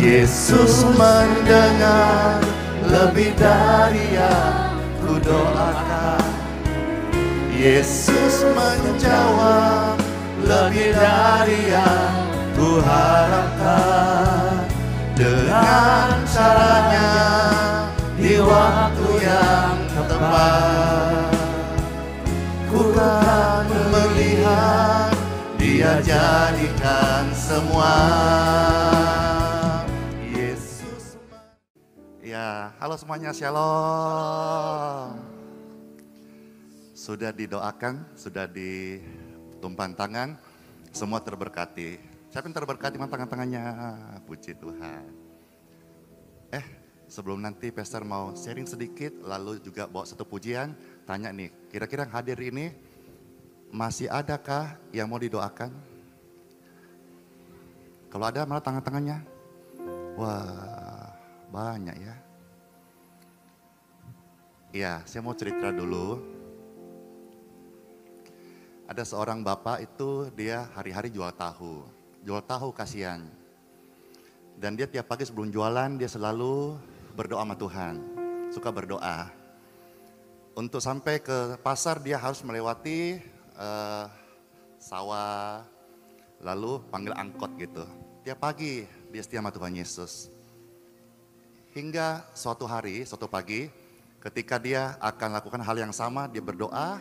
Yesus mendengar lebih dari yang ku doakan. Yesus menjawab lebih dari yang ku harapkan. Dengan caranya di waktu yang tepat, ku kan melihat Dia jadikan semua. Yesus. Ya, halo semuanya, shalom. Sudah didoakan, sudah ditumpang tangan, semua terberkati. Siapa yang terberkati tangan-tangannya? Puji Tuhan. Sebelum nanti Pastor mau sharing sedikit, lalu juga bawa satu pujian, tanya nih, kira-kira yang hadir ini masih adakah yang mau didoakan? Kalau ada, malah tangan-tangannya. Wah, banyak ya. Iya, saya mau cerita dulu. Ada seorang bapak itu, dia hari-hari jual tahu. Jual tahu kasihan. Dan dia tiap pagi sebelum jualan, dia selalu berdoa sama Tuhan. Suka berdoa. Untuk sampai ke pasar, dia harus melewati sawah, lalu panggil angkot gitu. Tiap pagi, dia setia sama Tuhan Yesus. Hingga suatu hari, suatu pagi, ketika dia akan lakukan hal yang sama, dia berdoa,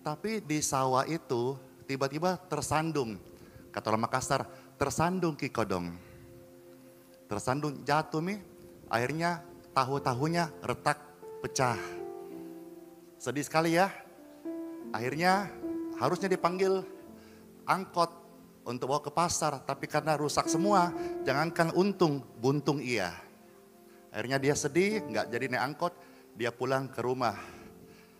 tapi di sawah itu tiba-tiba tersandung. Kata orang Makassar, tersandung kikodong. Tersandung jatuh nih, akhirnya tahu-tahunya retak, pecah. Sedih sekali ya. Akhirnya harusnya dipanggil angkot untuk bawa ke pasar, tapi karena rusak semua, jangankan untung, buntung iya. Akhirnya dia sedih, nggak jadi naik angkot, dia pulang ke rumah.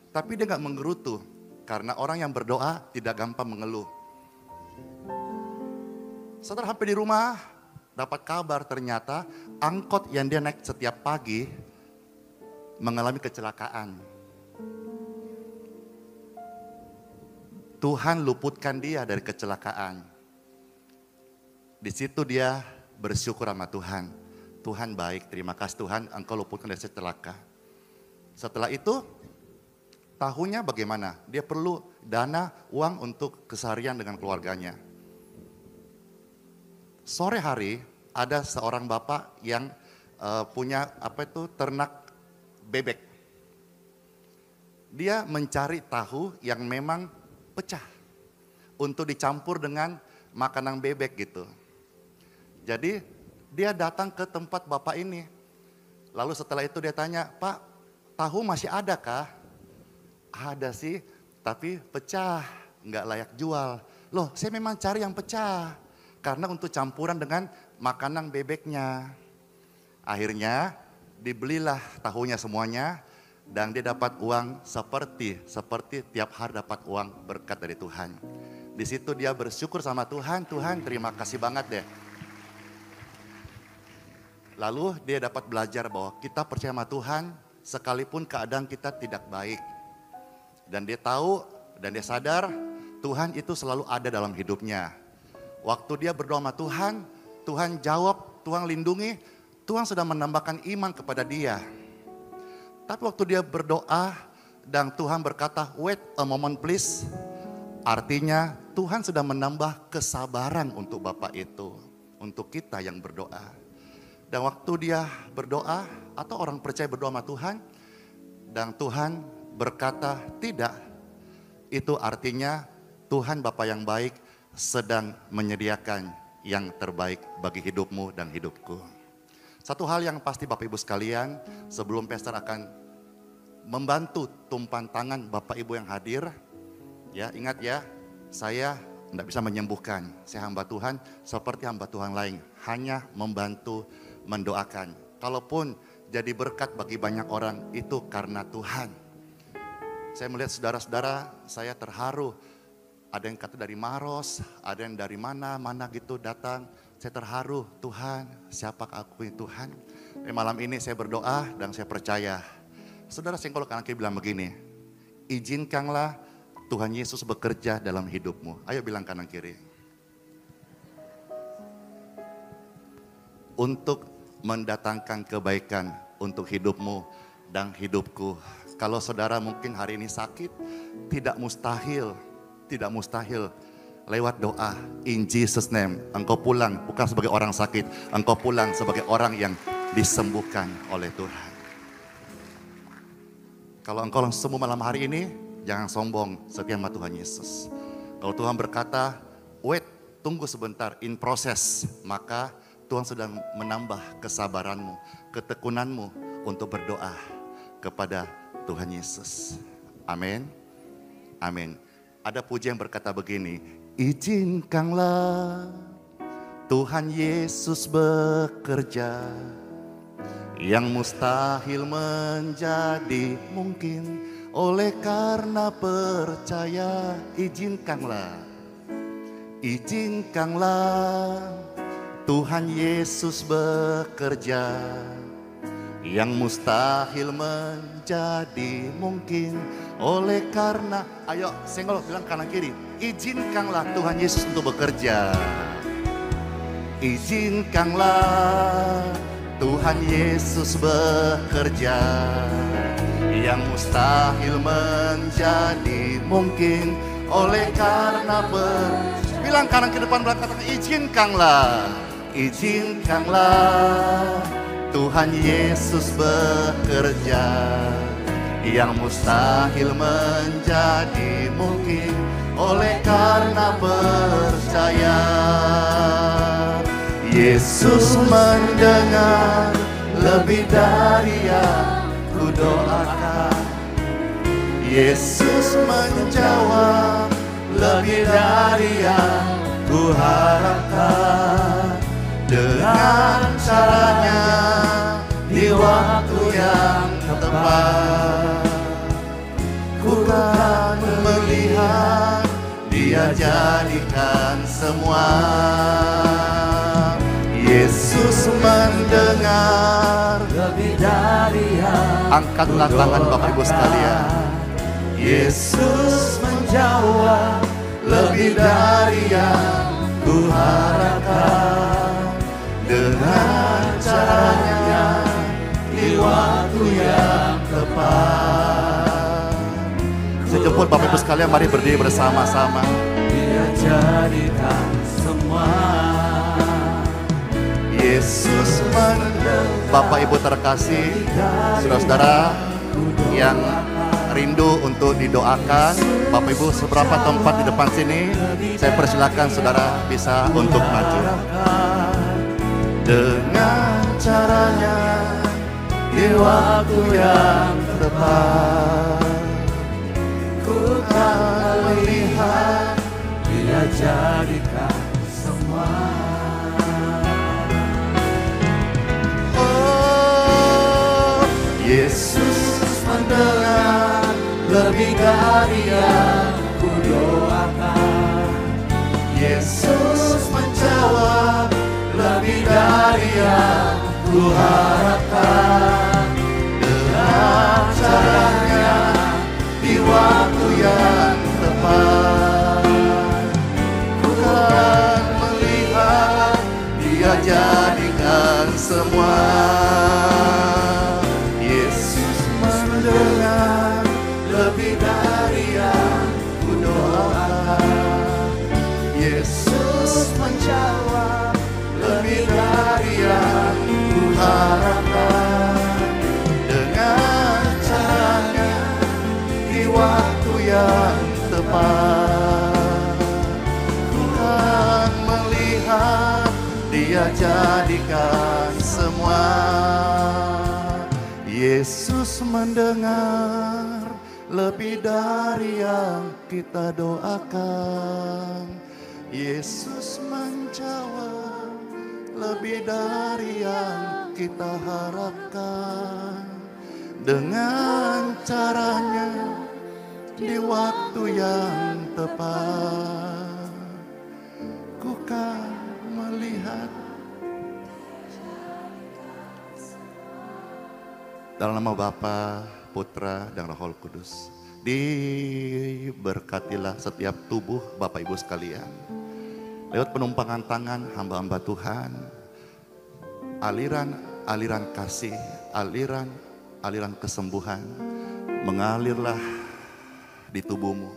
Tapi dia nggak menggerutu, karena orang yang berdoa tidak gampang mengeluh. Setelah sampai di rumah, dapat kabar ternyata angkot yang dia naik setiap pagi mengalami kecelakaan. Tuhan luputkan dia dari kecelakaan. Di situ dia bersyukur sama Tuhan. Tuhan baik, terima kasih Tuhan, Engkau luputkan dari celaka. Setelah itu, tahunya bagaimana? Dia perlu dana, uang untuk keseharian dengan keluarganya. Sore hari, ada seorang bapak yang punya ternak bebek. Dia mencari tahu yang memang pecah untuk dicampur dengan makanan bebek gitu. Jadi dia datang ke tempat bapak ini. Lalu setelah itu dia tanya, Pak, tahu masih ada kah? Ada sih, tapi pecah, nggak layak jual. Loh, saya memang cari yang pecah. Karena untuk campuran dengan makanan bebeknya. Akhirnya dibelilah tahunya semuanya. Dan dia dapat uang seperti tiap hari dapat uang berkat dari Tuhan. Di situ dia bersyukur sama Tuhan, Tuhan terima kasih banget deh. Lalu dia dapat belajar bahwa kita percaya sama Tuhan sekalipun keadaan kita tidak baik. Dan dia tahu dan dia sadar Tuhan itu selalu ada dalam hidupnya. Waktu dia berdoa sama Tuhan, Tuhan jawab, Tuhan lindungi, Tuhan sudah menambahkan iman kepada dia. Tapi waktu dia berdoa dan Tuhan berkata, wait a moment please. Artinya Tuhan sudah menambah kesabaran untuk Bapak itu, untuk kita yang berdoa. Dan waktu dia berdoa atau orang percaya berdoa sama Tuhan, dan Tuhan berkata tidak, itu artinya Tuhan Bapa yang baik sedang menyediakan yang terbaik bagi hidupmu dan hidupku. Satu hal yang pasti Bapak Ibu sekalian, sebelum pastor akan membantu tumpang tangan Bapak Ibu yang hadir, ya ingat ya, saya tidak bisa menyembuhkan, saya hamba Tuhan seperti hamba Tuhan lain, hanya membantu mendoakan. Kalaupun jadi berkat bagi banyak orang, itu karena Tuhan. Saya melihat saudara-saudara, saya terharu. Ada yang kata dari Maros, ada yang dari mana gitu datang. Saya terharu, Tuhan, siapa aku ini Tuhan. Malam ini saya berdoa dan saya percaya. Saudara senggol kanan kiri bilang begini, izinkanlah Tuhan Yesus bekerja dalam hidupmu. Ayo bilang kanan kiri. untuk mendatangkan kebaikan untuk hidupmu dan hidupku. Kalau saudara mungkin hari ini sakit, tidak mustahil lewat doa in Jesus name engkau pulang bukan sebagai orang sakit, engkau pulang sebagai orang yang disembuhkan oleh Tuhan. Kalau engkau langsung sembuh malam hari ini, jangan sombong, setia sama Tuhan Yesus. Kalau Tuhan berkata, wait, tunggu sebentar, in proses, maka Tuhan sedang menambah kesabaranmu, ketekunanmu untuk berdoa kepada Tuhan Yesus. Amin. Amin. Ada puji yang berkata begini, izinkanlah Tuhan Yesus bekerja, yang mustahil menjadi mungkin oleh karena percaya. Izinkanlah Tuhan Yesus bekerja, yang mustahil menjadi mungkin oleh karena, ayo senggol bilang kanan kiri, izinkanlah Tuhan Yesus untuk bekerja. Izinkanlah Tuhan Yesus bekerja, yang mustahil menjadi mungkin oleh karena bilang kanan ke depan belakang, izinkanlah Tuhan Yesus bekerja, yang mustahil menjadi mungkin oleh karena percaya. Yesus mendengar lebih dari yang ku doakan. Yesus menjawab lebih dari yang ku harapkan. Dengan caranya di waktu yang tepat, ku kan melihat Dia jadikan semua. Yesus mendengar lebih dari yang angkatlah tangan Bapak Ibu sekalian. Yesus menjawab lebih dari yang ku harapkan. Dengan caranya di waktu yang tepat. Sejemput Bapak Ibu sekalian, mari berdiri bersama-sama. Dia jadikan semua. Yesus mendengar. Bapak Ibu terkasih, saudara-saudara yang rindu untuk didoakan, Bapak Ibu seberapa tempat di depan sini, saya persilakan saudara bisa untuk maju. Dengan caranya di waktu yang tepat, ku kan melihat Dia jadikan semua. Oh, Yesus mendengar lebih dari yang ku doakan. Yesus menjawab lebih dari yang ku harapkan. Dengan caranya di waktu yang tepat, ku kan melihat Dia jadikan semua. Yesus mendengar lebih dari yang ku doakan. Yesus menjawab lebih dari yang ku harapkan. Dengan caranya di waktu yang tepat, ku kan melihat Dia jadikan semua. Yesus mendengar lebih dari yang kita doakan. Yesus menjawab lebih dari yang kita harapkan. Dengan caranya di waktu yang tepat, ku kan melihat. Dalam nama Bapa, Putra, dan Roh Kudus, diberkatilah setiap tubuh Bapak Ibu sekalian. Lewat penumpangan tangan hamba-hamba Tuhan, aliran kasih, aliran kesembuhan mengalirlah di tubuhmu.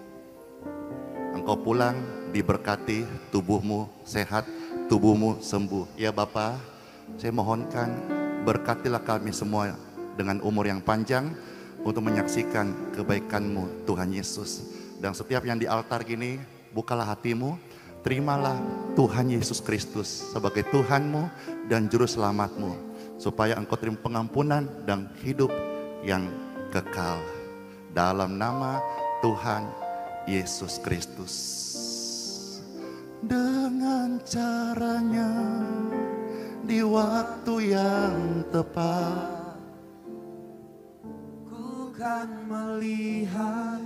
Engkau pulang diberkati, tubuhmu sehat, tubuhmu sembuh. Ya Bapa, saya mohonkan berkatilah kami semua dengan umur yang panjang untuk menyaksikan kebaikan-Mu Tuhan Yesus. Dan setiap yang di altar gini, bukalah hatimu, terimalah Tuhan Yesus Kristus sebagai Tuhan-Mu dan Juru Selamat-Mu, supaya engkau terima pengampunan dan hidup yang kekal. Dalam nama Tuhan Yesus Kristus. Dengan caranya di waktu yang tepat, ku kan melihat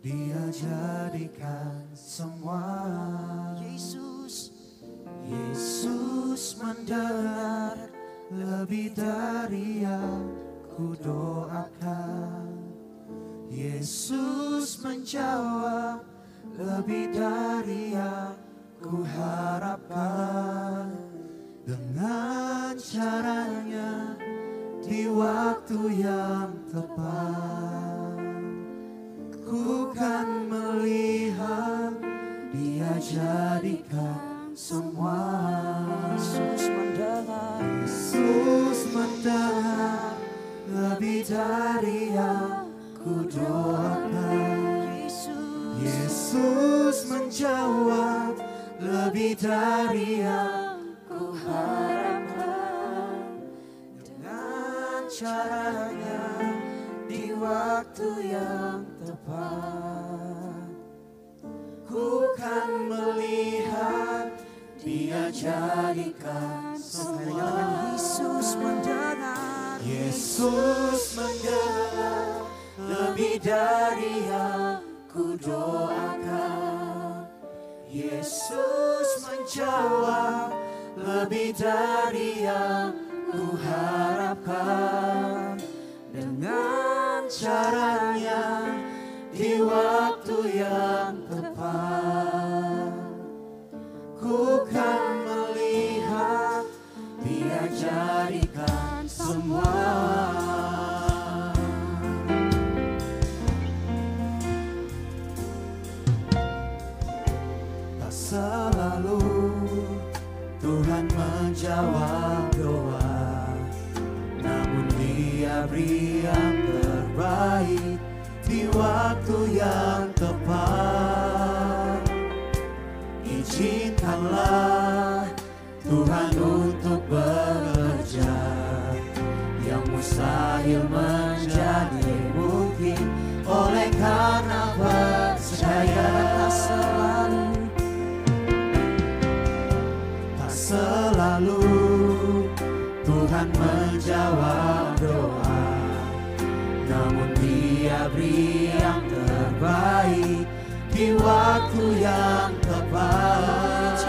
Dia jadikan semua. Yesus mendengar lebih dari yang ku doakan. Yesus menjawab lebih dari yang ku harapkan. Dengan caranya di waktu yang tepat, ku kan melihat Dia jadikan semua. Yesus mendengar lebih dari yang ku doakan. Yesus menjawab lebih dari yang ku harapkan. Dengan caranya di waktu yang tepat, ku kan melihat Dia jadikan semua. Yesus mendengar lebih dari yang ku doakan. Yesus menjawab lebih dari yang ku harapkan. Dengan caranya di waktu yang tepat, ku kan melihat Dia jadikan semua. Tak selalu Tuhan menjawab doa, namun Dia beri yang terbaik di waktu yang tepat. Izinkanlah Tuhan untuk bekerja, yang mustahil menjadi mungkin oleh karena percaya. Tak selalu Tuhan menjawab doa, namun Dia beri yang terbaik di waktu yang tepat.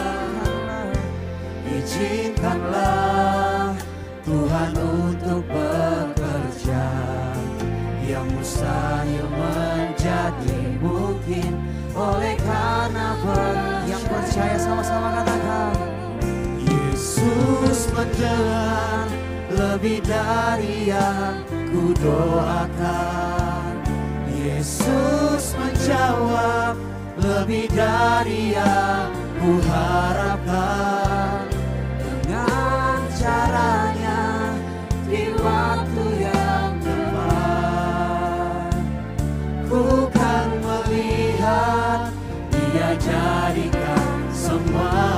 Izinkanlah Tuhan untuk bekerja, yang mustahil menjadi mungkin oleh karena yang percaya. Sama-sama katakan, Yesus mendengar lebih dari yang ku doakan. Yesus menjawab lebih dari yang ku harapkan. Dengan caranya di waktu yang tepat, ku kan melihat Dia jadikan semua.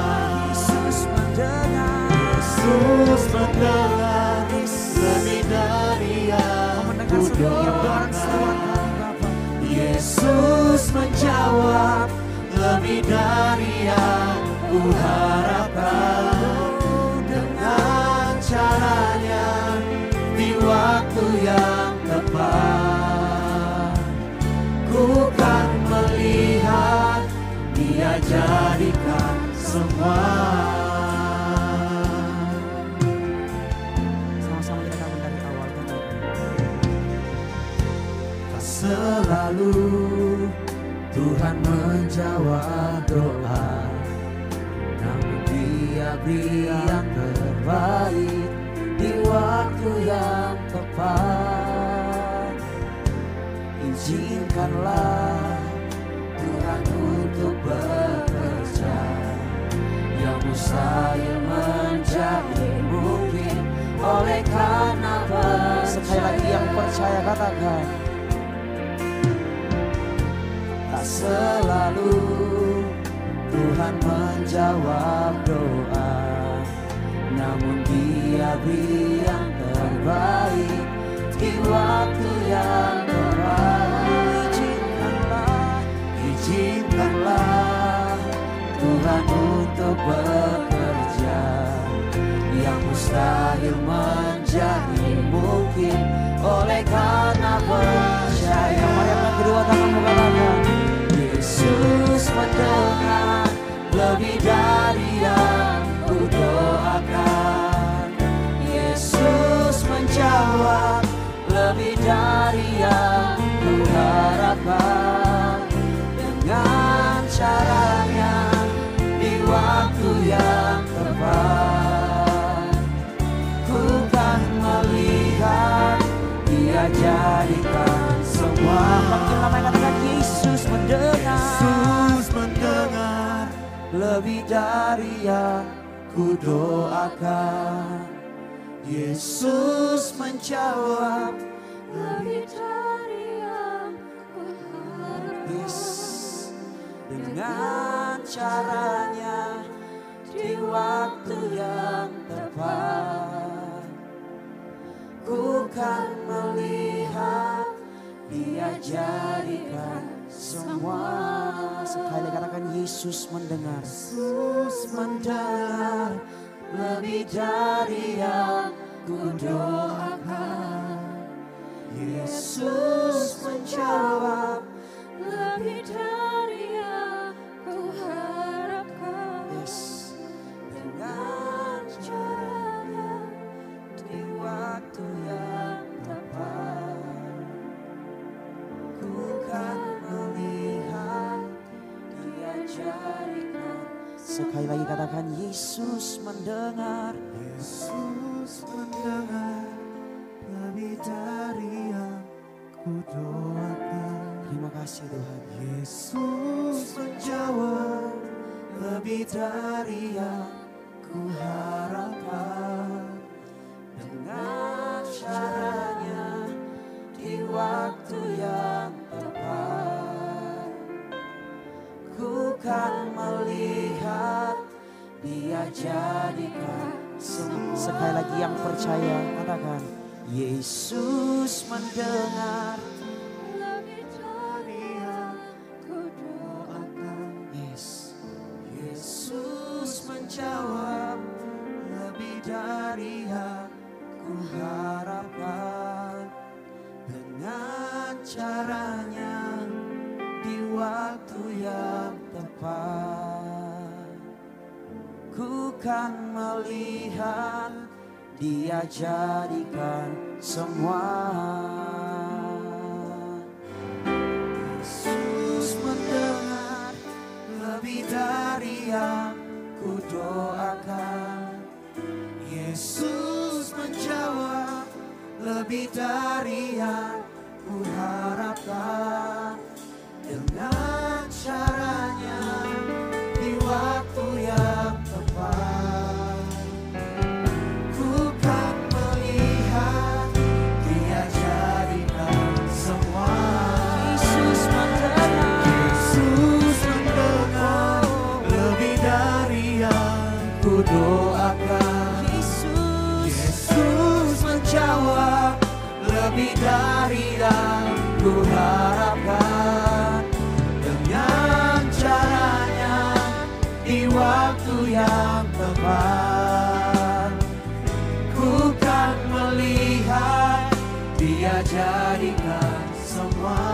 Yesus mendengar lebih dari yang ku doakan. Yesus menjawab lebih dari yang ku harapkan. Dengan caranya di waktu yang tepat, ku kan melihat Dia jadikan semua. Sama-sama kita katakan dari awal. Tak selalu Tuhan menjawab doa, namun Dia beri yang terbaik waktu yang tepat. Izinkanlah Tuhan untuk bekerja, yang mustahil menjadi mungkin oleh karena percaya. Sekali lagi yang percaya katakan, tak selalu Tuhan menjawab doa, namun Dia beri yang terbaik di waktu yang tepat. Izinkanlah Tuhan untuk bekerja, yang mustahil menjadi mungkin oleh karena percaya. Mari yang kedua tanganmu katakan, Yesus mendengar lebih dari yang ku doakan. Yesus menjawab lebih dari yang ku harapkan. Dengan caranya di waktu yang tepat, ku kan melihat Dia jadikan semua. Makin lama katakan, Yesus mendengar lebih dari yang ku doakan. Yesus menjawab lebih dari yang ku harapkan. Dengan caranya di waktu yang tepat, ku kan melihat Dia jadikan semua. Sekali katakan, Yesus mendengar. Yesus mendengar lebih dari yang ku doakan. Yesus menjawab lebih dari yang ku harapkan. Yes. Dengan caranya di waktu yang tepat, ku kan melihat Dia jadikan. Sekali lagi katakan, Yesus mendengar. Yesus mendengar lebih dari yang ku doakan. Terima kasih Tuhan. Yesus menjawab lebih dari yang ku harapkan. Dengan caranya di waktu yang tepat, ku kan melihat Dia jadikan semua. Sekali lagi yang percaya katakan, Yesus mendengar lebih dari yang ku doakan. Yes. Yesus menjawab lebih dari yang ku harapkan. Dengan caranya di waktu yang tepat, ku kan melihat Dia jadikan semua. Yesus mendengar lebih dari yang ku doakan. Yesus menjawab lebih dari yang ku harapkan. Dengan caranya di waktu yang tepat, ku kan melihat Dia jadikan semua. Yesus mendengar lebih dari yang ku doakan. Yesus menjawab lebih dari yang ku harapkan. Dengan caranya di waktu yang tepat, ku kan melihat Dia jadikan semua.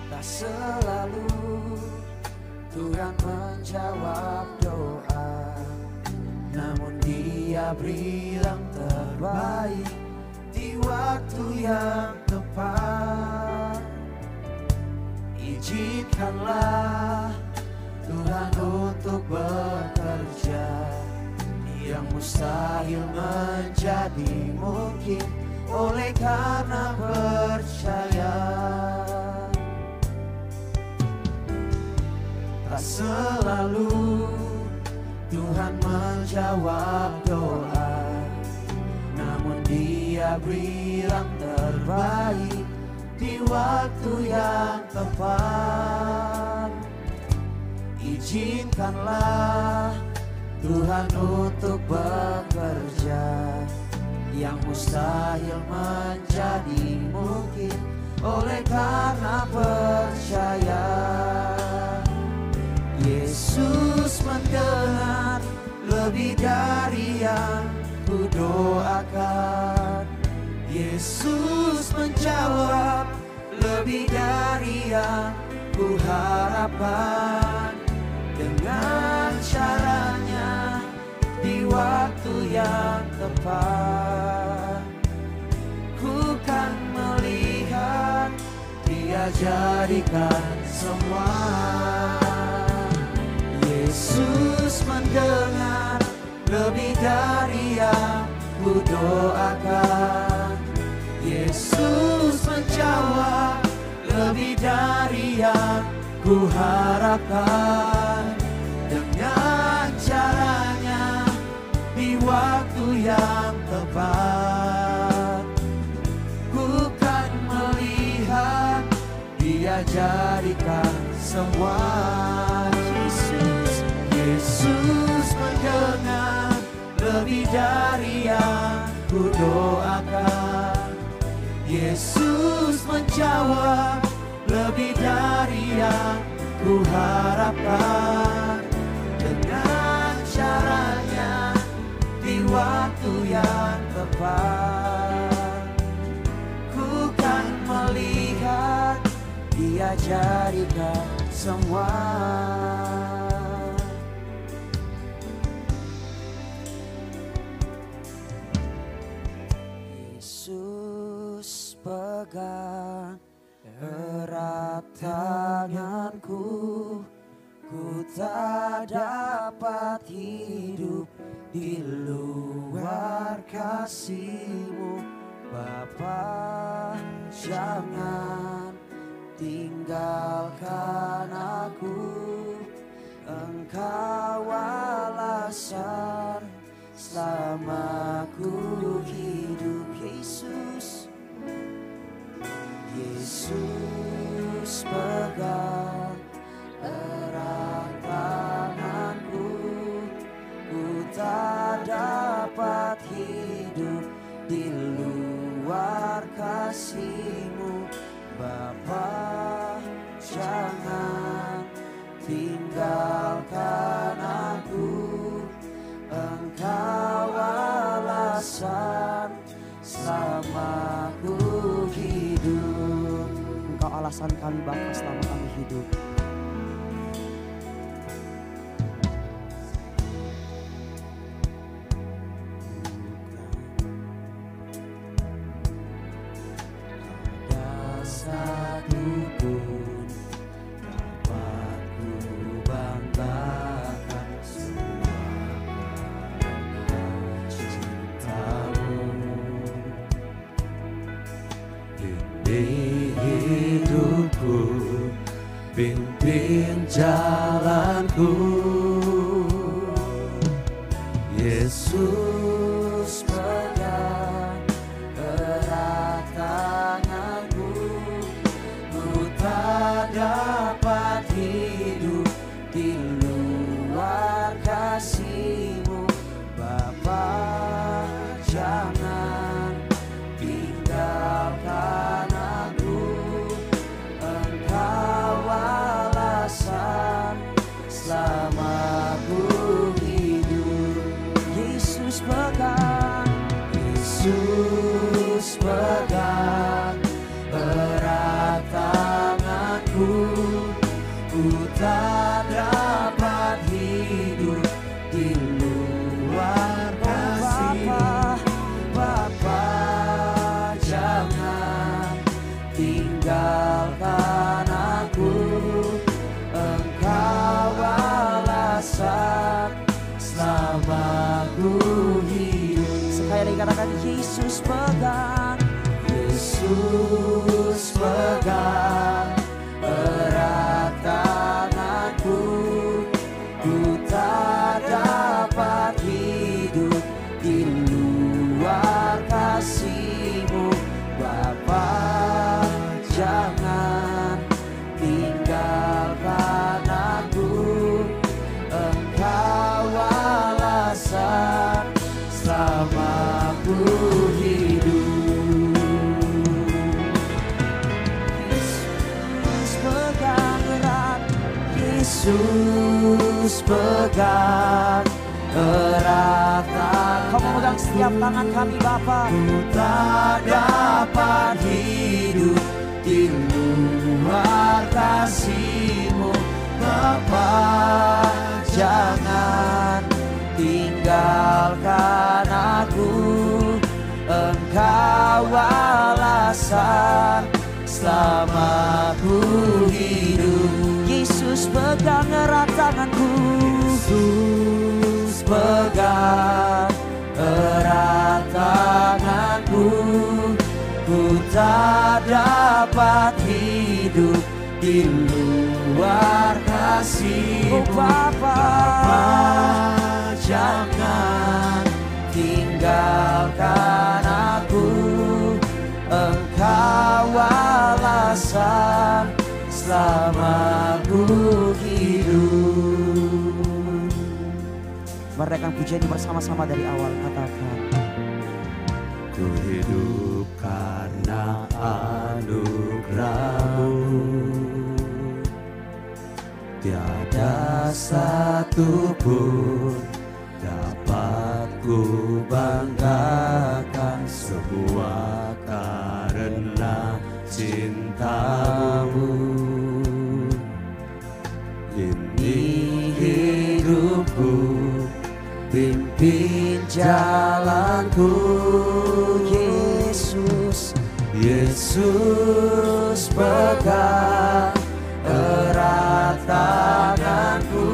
Tak selalu Tuhan menjawab doa, namun Dia beri yang terbaik di waktu yang tepat. Izinkanlah mustahil menjadi mungkin oleh karena percaya. Tak selalu Tuhan menjawab doa, namun Dia beri yang terbaik di waktu yang tepat. Izinkanlah Tuhan untuk bekerja, yang mustahil menjadi mungkin oleh karena percaya. Yesus mendengar lebih dari yang ku doakan. Yesus menjawab lebih dari yang ku harapkan. Dengan caranya di waktu yang tepat, ku kan melihat Dia jadikan semua. Yesus mendengar lebih dari yang ku doakan. Yesus menjawab lebih dari yang ku harapkan. Dengan caranya di waktu yang tepat, ku kan melihat Dia jadikan semua. Yesus mendengar lebih dari yang ku doakan. Yesus menjawab lebih dari yang ku harapkan. Dengan caranya di waktu yang tepat, ku kan melihat Dia jadikan semua. Yesus pegang erat tanganku, ku tak dapat hidup di luar kasih-Mu. Bapa, jangan tinggalkan aku, Engkau alasan selama ku hidup. Yesus pegang erat tanganku, ku tak dapat hidup di luar kasih-Mu. Bapa, jangan tinggalkan aku, Engkau alasan selama ku hidup. Engkau alasan kami Bapa selama kami hidup. Ada satu pun dapat ku banggakan, semua karena cinta-Mu. Bimbing hidupku, pimpin jalanku. Yesus pegang erat tanganku, ku tak dapat hidup di luar kasih-Mu. Bapa, jangan tinggalkan aku, Engkau alasan selama ku hidup. Yesus pegang erat tanganku, ku tak dapat hidup di luar kasih. Bapa, jangan tinggalkan aku, Engkau alasan selama ku hidup. katakan Yesus pegang. Yesus pegang erat tanganku, ku tak dapat hidup di luar kasih-Mu. Bapa, jangan tinggalkan aku, Engkau alasan selama ku hidup. Yesus pegang erat, Yesus pegang erat tangan. Kau memegang setiap tangan kami Bapa. Ku tak dapat hidup di luar kasih-Mu. Bapa, jangan tinggalkan aku, Engkau alasan selama ku hidup. Yesus pegang erat tanganku, Yesus pegang erat tanganku, ku tak dapat hidup di luar kasih-Mu. Bapa, jangan tinggalkan aku, Engkau alasan selama ku hidup. Merekan pujian ini bersama-sama dari awal, katakan. Ku hidup karena anugerah-Mu, tiada satu pun dapat ku banggakan, semua karena cinta-Mu. Ini hidupku, pimpin jalanku, Yesus. Yesus pegang erat tanganku,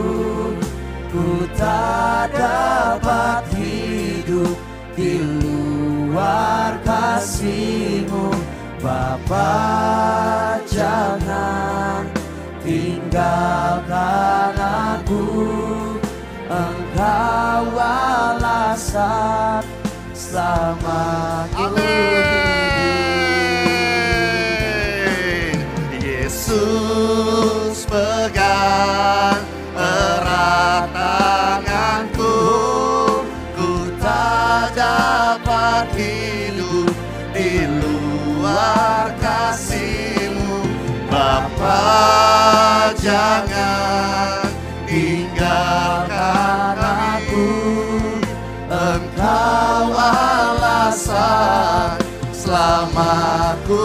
ku tak dapat hidup di luar kasih-Mu. Bapa, jangan tinggalkan aku, Engkau alasan selama ku Amin. Yesus pegang erat tanganku, ku tak dapat hidup di luar kasih-Mu. Bapa, jangan tinggalkan aku, Engkau alasan selama ku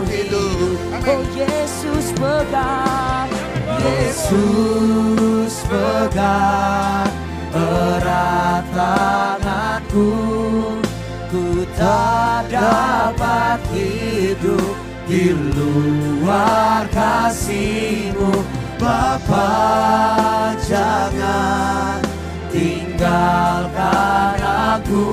hidup. Oh Yesus pegang, Yesus pegang erat tanganku, ku tak dapat hidup di luar kasih-Mu. Bapa, jangan tinggalkan aku,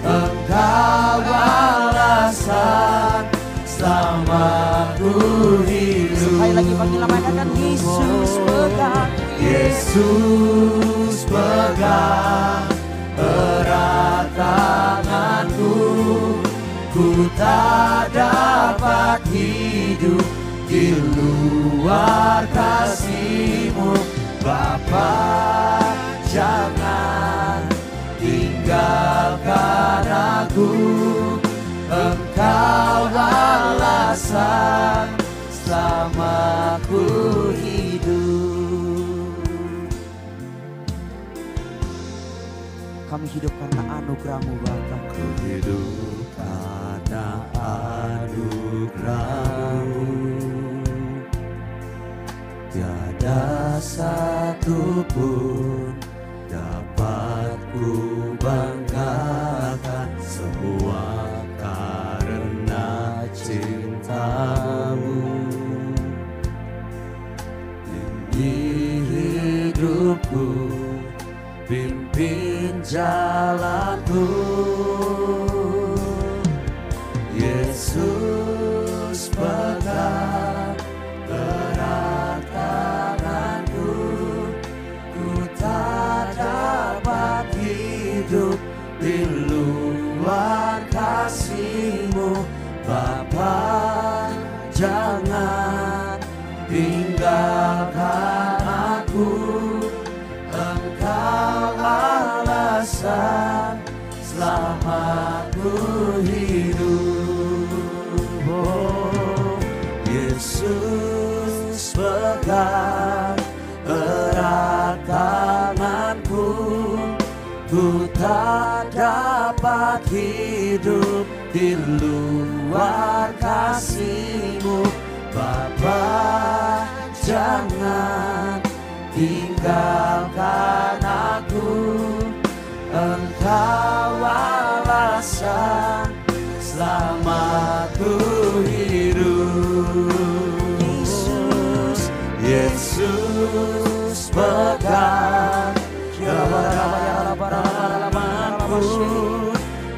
Engkau alasan selama ku hidup. Sekali lagi panggil namanya, Yesus pegang, Yesus pegang erat tanganku, ku tak dapat hidup di luar kasih-Mu. Bapa, jangan tinggalkan aku, Engkau alasan selama ku hidup. Kami hidup karena anugerah-Mu Bapa. Ku hidup karena anugerah-Mu, tiada satu pun dapat ku banggakan, semua karena cinta-Mu. Ini hidupku, pimpin jalanku. Yesus pegang erat tanganku, ku tak dapat hidup di luar kasih-Mu. Bapa, jangan tinggalkan aku, Engkau alasan selamaku hidup. Oh, Yesus pegang erat tanganku, ku tak dapat hidup di luar kasih-Mu. Bapa, jangan tinggalkan aku, Engkau alasan selamaku hidup. Yesus pegang erat tanganku,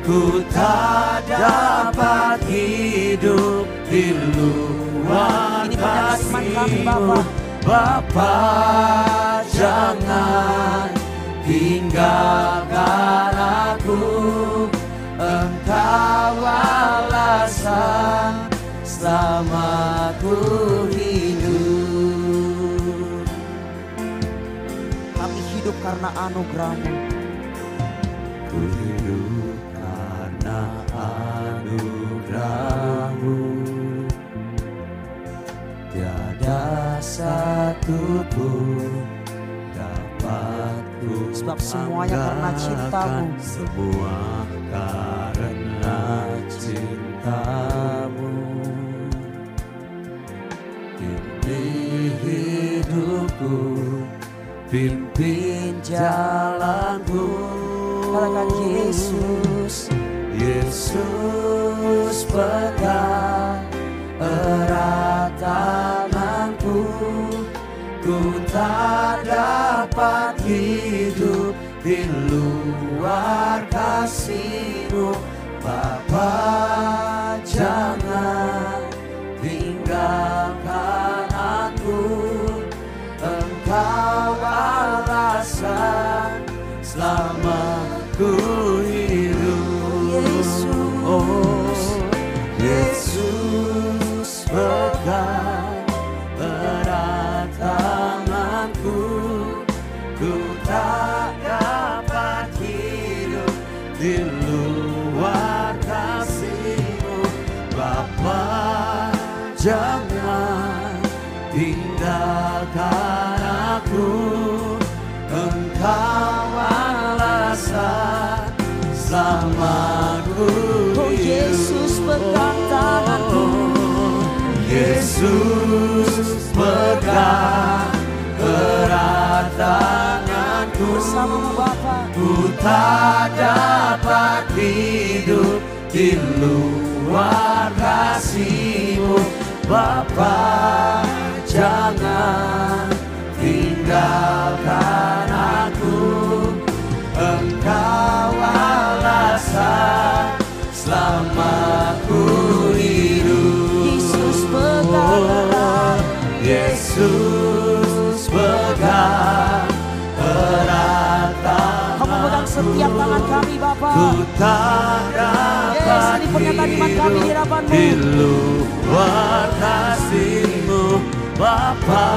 ku tak dapat hidup di luar kasih-Mu. Bapa, jangan tinggalkan aku, Engkau alasan selamaku hidup. Kami hidup karena anugerah-Mu. Ku hidup karena anugerah-Mu. Tiada satu pun dapat ku Sebab semuanya karena cinta-Mu. Semua karena cinta-Mu. Pimpin hidupku, pimpin jalanku. Katakan Yesus. Yesus pegang erat tanganku, ku tak dapat hidup di luar kasih-Mu. Bapa, jangan tinggalkan aku, Engkau alasan selamaku hidup. Oh, Yesus pegang erat tanganku, ku tak dapat hidup di luar kasih-Mu. Bapa, jangan tinggalkan aku, Engkau alasan selamaku Oh, Yesus pegang tanganku. Yesus pegang erat tanganku, Bersama-Mu Bapa, ku tak dapat hidup di luar kasih-Mu. Bapa, jangan tinggalkan aku, Engkau alasan selamaku hidup. Yesus pegang erat. Yesus pegang erat tanganku, Kamu pegang setiap tangan kami Bapa. ku tak dapat Ini pernyataan iman kami di hadapan-Mu. di luar kasih-Mu. Bapa,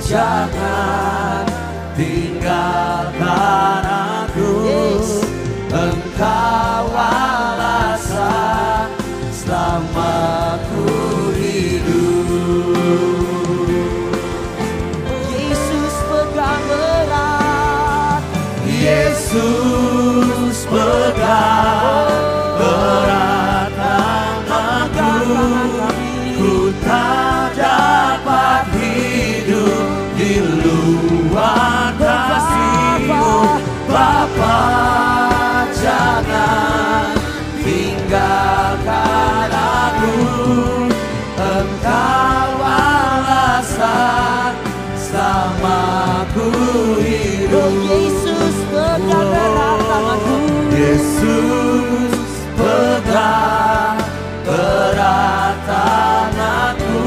jangan tinggalkan aku, Engkau alasan selamaku hidup. Yesus pegang erat. Yesus pegang erat tanganku, ku tak dapat hidup di luar kasih-Mu. Bapa, jangan tinggalkan aku, Engkau alasan selamaku hidup. Oh, Yesus. Yesus pegang erat tanganku,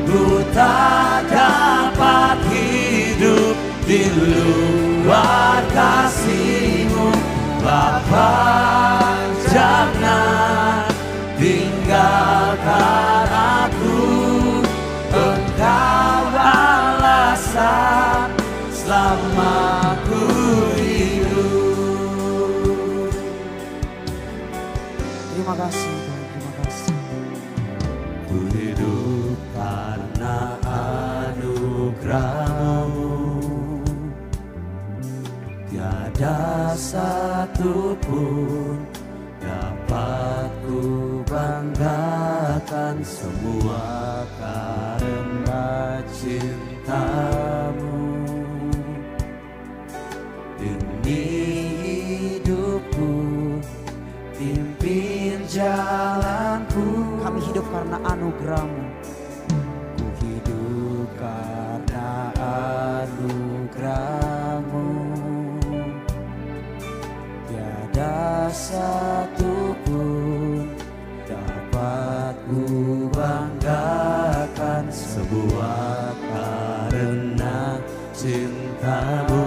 ku tak dapat hidup di luar kasih-Mu. Bapa, jangan tinggalkan aku, Engkau alasan selama ku hidup. Terima kasih Tuhan, terima kasih. Ku hidup karena anugerah-Mu, tiada satupun dapat ku banggakan, semua karena cinta-Mu. Ini hidupku, pimpin jalanku. Kami hidup karena anugerah-Mu. Ku hidup karena anugerah-Mu, tiada satupun dapat ku banggakan, semua karena cinta-Mu.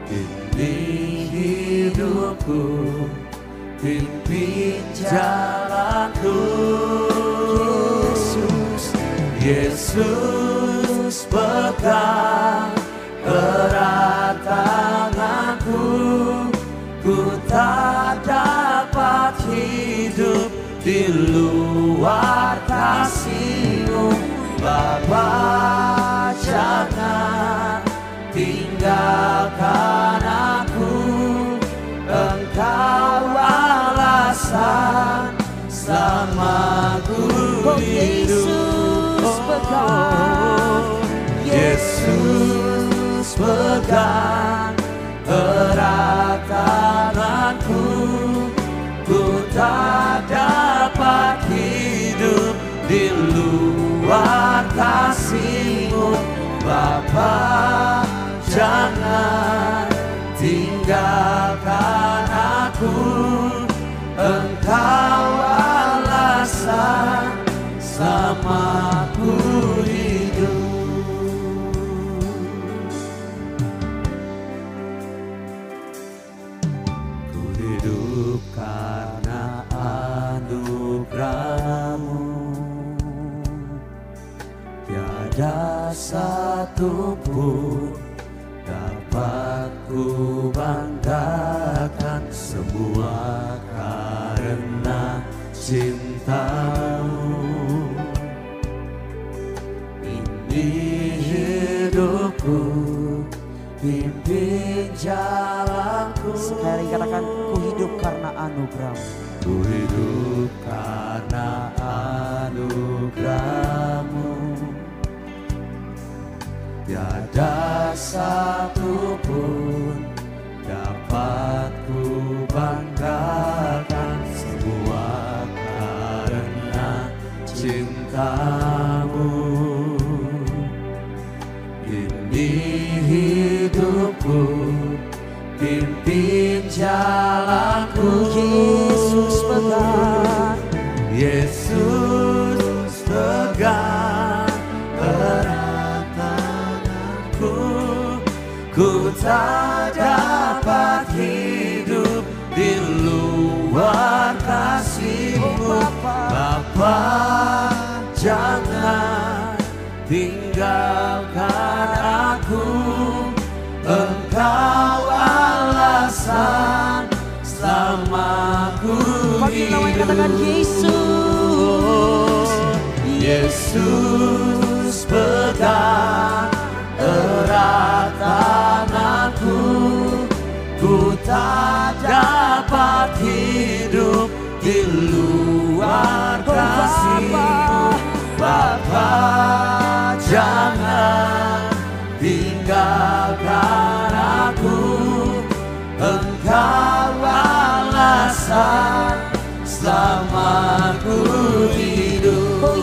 Ini hidupku, pimpin jalanku. Yesus pegang erat tanganku, ku tak dapat hidup di luar kasih-Mu. Bapa, jangan tinggalkan aku, Engkau alasan selama ku hidup. Yesus pegang erat tanganku, ku tak dapat hidup di luar kasih-Mu. Bapa, jangan tinggalkan aku, Engkau alasan selama ku hidup. Ku hidup karena anugerah-Mu, tiada satupun dapat ku banggakan, semua karena cinta-Mu. Ini hidupku, pimpin jalanku. Sekali katakan, ku hidup karena anugerah-Mu. Ku hidup karena anugerah-Mu, tiada satupun dapat ku banggakan, semua karena cinta-Mu. Ini hidupku, pimpin jalanku. Yesus pegang, Yesus pegang erat tanganku, ku tak dapat hidup di luar kasih-Mu. Bapa, jangan tinggalkan aku, Engkau alasan selama ku hidup. katakan Yesus. Yesus pegang erat tanganku, ku tak dapat hidup di luar kasih-Mu. Bapa, jangan tinggalkan aku, Engkau alasan selama ku hidup. Oh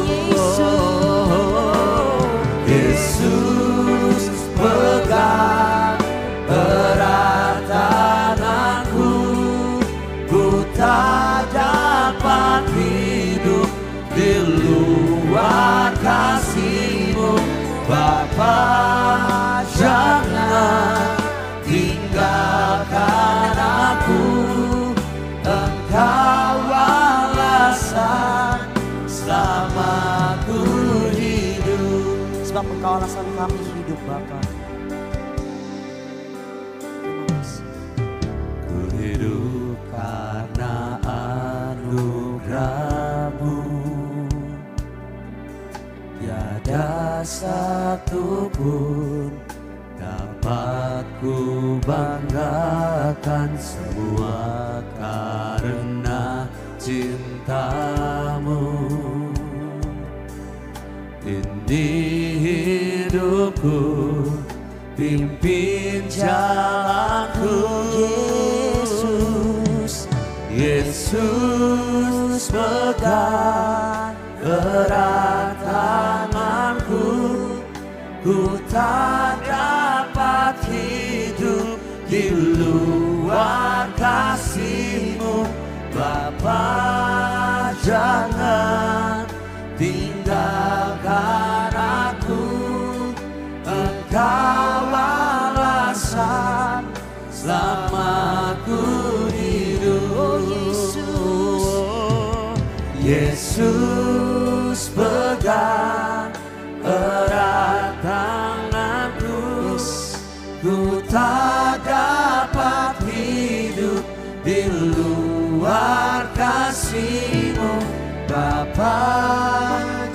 Yesus pegang erat sebab Engkau alasan kami hidup Bapa. Terima kasih. Ku hidup karena anugerah-Mu. Tiada satu pun dapat ku banggakan, semua karena cinta-Mu. Ini hidupku, pimpin jalanku. Yesus, Yesus, pegang erat tanganku. Ku tak dapat hidup di luar kasih-Mu. Bapa, jangan tinggalkan aku. Engkau alasan selama ku hidup. oh Yesus, Yesus, pegang erat tanganku. Ku tak dapat hidup di luar kasih-Mu. Bapa,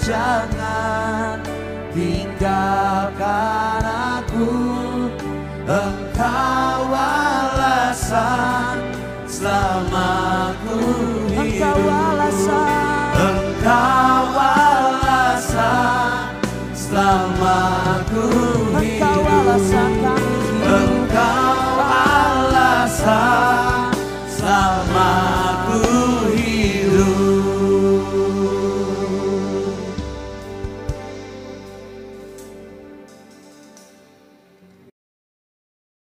jangan tinggalkan aku. Engkau alasan selama ku hidup. Engkau alasan.